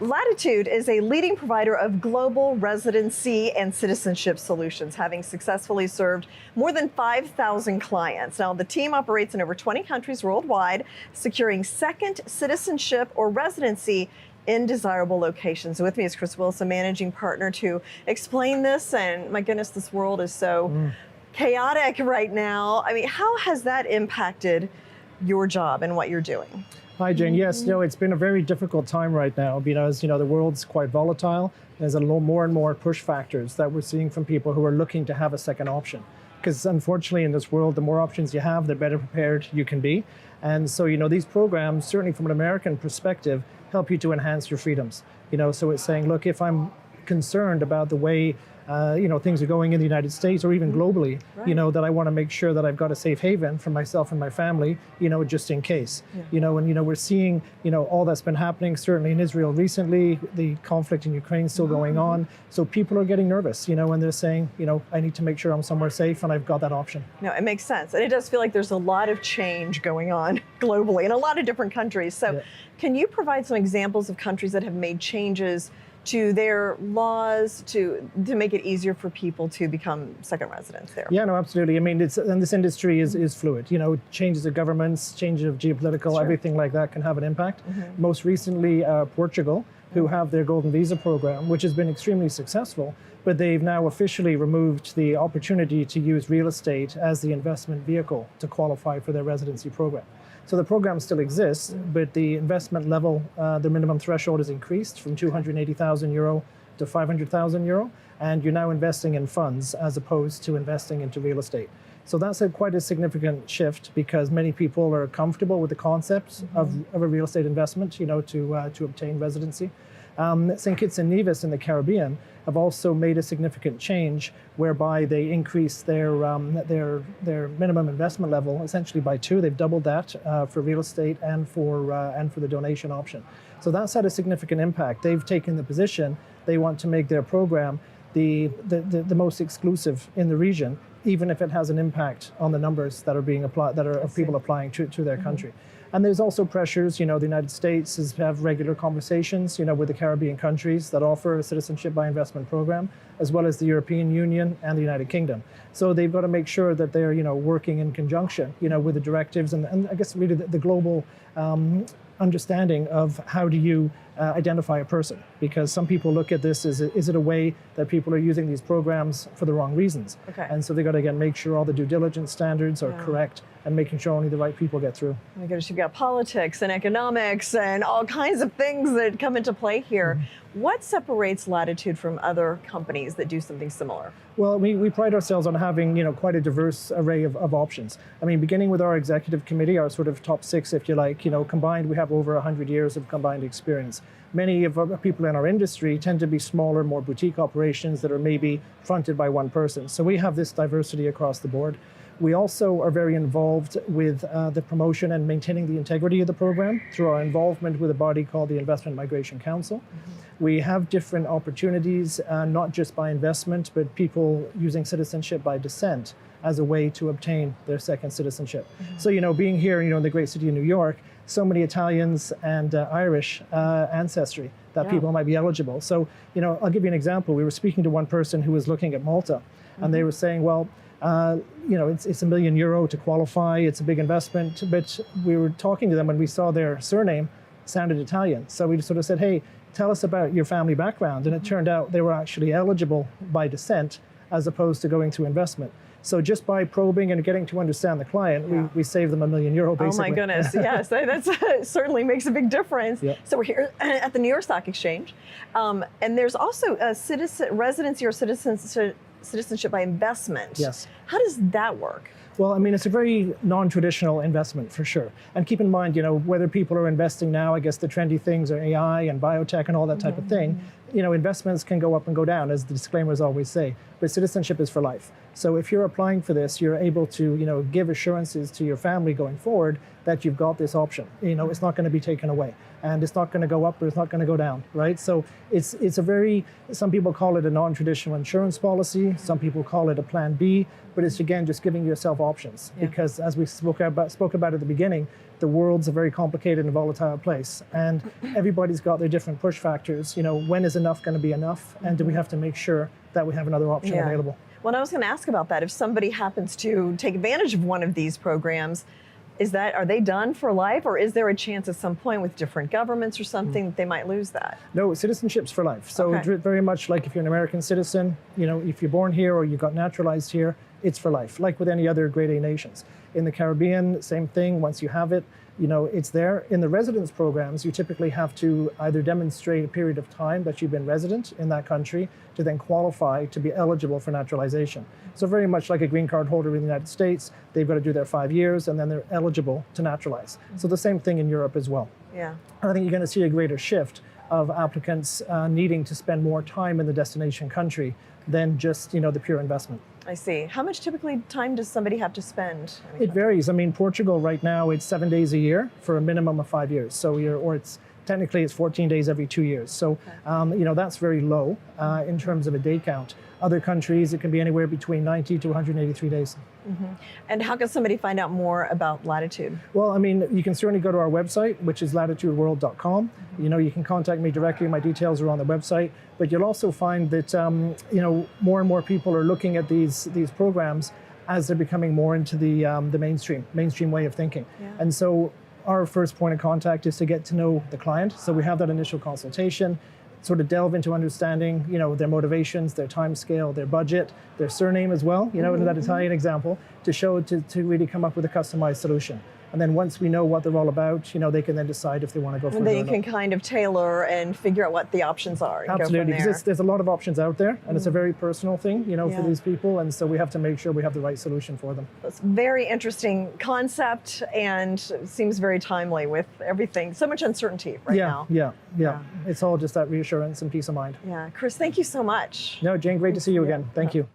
Latitude is a leading provider of global residency and citizenship solutions, having successfully served more than 5,000 clients. Now, the team operates in over 20 countries worldwide, securing second citizenship or residency in desirable locations. With me is Chris Wilson, managing partner, to explain this. And my goodness, this world is so chaotic right now. I mean, how has that impacted your job and what you're doing? Hi, Jane. Yes, it's been a very difficult time right now because, the world's quite volatile. There's a lot more and more push factors that we're seeing from people who are looking to have a second option. Because unfortunately in this world, the more options you have, the better prepared you can be. And so, these programs, certainly from an American perspective, help you to enhance your freedoms. So it's saying, look, if I'm concerned about the way things are going in the United States or even globally, that I want to make sure that I've got a safe haven for myself and my family, just in case. And we're seeing, all that's been happening, certainly in Israel recently, the conflict in Ukraine still going on. So people are getting nervous, and they're saying, I need to make sure I'm somewhere safe and I've got that option. No, it makes sense. And it does feel like there's a lot of change going on globally in a lot of different countries. So can you provide some examples of countries that have made changes to their laws to make it easier for people to become second residents there? Yeah, no, absolutely. I mean, and this industry is fluid. Changes of governments, changes of geopolitical, everything like that can have an impact. Most recently, Portugal, who have their Golden Visa program, which has been extremely successful, but they've now officially removed the opportunity to use real estate as the investment vehicle to qualify for their residency program. So the program still exists, but the investment level, the minimum threshold is increased from 280,000 euro to 500,000 euro, and you're now investing in funds as opposed to investing into real estate. So that's quite a significant shift because many people are comfortable with the concept of a real estate investment, to obtain residency. St. Kitts and Nevis in the Caribbean have also made a significant change whereby they increased their minimum investment level essentially by 2. They've doubled that for real estate and for the donation option. So that's had a significant impact. They've taken the position they want to make their program the most exclusive in the region, even if it has an impact on the numbers that are being applied, that are of people applying to their country. And there's also pressures, the United States have regular conversations, with the Caribbean countries that offer a citizenship by investment program, as well as the European Union and the United Kingdom. So they've got to make sure that they're, working in conjunction, with the directives and I guess really the global understanding of how do you identify a person, because some people look at this as, is it a way that people are using these programs for the wrong reasons? And so they got to, again, make sure all the due diligence standards are correct and making sure only the right people get through. Oh my goodness, you've got politics and economics and all kinds of things that come into play here. What separates Latitude from other companies that do something similar? Well, we pride ourselves on having, quite a diverse array of options. I mean, beginning with our executive committee, our sort of top 6, if you like, combined, we have over 100 years of combined experience. Many of our people in our industry tend to be smaller, more boutique operations that are maybe fronted by one person. So we have this diversity across the board. We also are very involved with the promotion and maintaining the integrity of the program through our involvement with a body called the Investment Migration Council. We have different opportunities, not just by investment, but people using citizenship by descent as a way to obtain their second citizenship. So, being here, in the great city of New York, so many Italians and Irish ancestry that people might be eligible. So, I'll give you an example. We were speaking to one person who was looking at Malta, and they were saying, well, it's €1 million to qualify. It's a big investment, but we were talking to them when we saw their surname sounded Italian. So we just sort of said, hey, tell us about your family background. And it turned out they were actually eligible by descent as opposed to going through investment. So just by probing and getting to understand the client, we saved them €1 million, basically. Oh my goodness, yes, that certainly makes a big difference. So we're here at the New York Stock Exchange, and there's also a residency or citizenship by investment. Yes. How does that work? Well, I mean, it's a very non-traditional investment for sure. And keep in mind, whether people are investing now, I guess the trendy things are AI and biotech and all that type of thing. Investments can go up and go down, as the disclaimers always say, but citizenship is for life. So if you're applying for this, you're able to, give assurances to your family going forward that you've got this option. It's not going to be taken away. and it's not going to go up or it's not going to go down, right? So it's a very, some people call it a non-traditional insurance policy, some people call it a plan B, but it's again just giving yourself options, because as we spoke about at the beginning, the world's a very complicated and volatile place, and everybody's got their different push factors. You know, when is enough going to be enough, and do we have to make sure that we have another option available? Well, I was going to ask about that. If somebody happens to take advantage of one of these programs, are they done for life, or is there a chance at some point with different governments or something that they might lose that? No, citizenship's for life. So very much like if you're an American citizen, you know, if you're born here or you got naturalized here, it's for life, like with any other grade A nations. In the Caribbean, same thing. Once you have it, you know, it's there. In the residence programs, you typically have to either demonstrate a period of time that you've been resident in that country to then qualify to be eligible for naturalization. So very much like a green card holder in the United States, they've got to do their 5 years and then they're eligible to naturalize. So the same thing in Europe as well. Yeah. And I think you're going to see a greater shift of applicants needing to spend more time in the destination country than just, you know, the pure investment. I see. How much typically time does somebody have to spend? It varies. I mean, Portugal right now, it's 7 days a year for a minimum of 5 years. So technically it's 14 days every 2 years. So, you know, that's very low in terms of a day count. Other countries, it can be anywhere between 90 to 183 days. And how can somebody find out more about Latitude? Well, I mean, you can certainly go to our website, which is latitudeworld.com. You know, you can contact me directly. My details are on the website. But you'll also find that, you know, more and more people are looking at these programs as they're becoming more into the mainstream way of thinking. And so our first point of contact is to get to know the client. So we have that initial consultation, sort of delve into understanding, you know, their motivations, their time scale, their budget, their surname as well, you know, in that Italian example, to really come up with a customized solution. And then once we know what they're all about, you know, they can then decide if they want to go further. And then you can kind of tailor and figure out what the options are. Absolutely, because there's a lot of options out there, and it's a very personal thing, you know, for these people, and so we have to make sure we have the right solution for them. It's a very interesting concept, and seems very timely with everything. So much uncertainty right now. Yeah. It's all just that reassurance and peace of mind. Yeah, Chris, thank you so much. No, Jane, great to see you again. Thank you.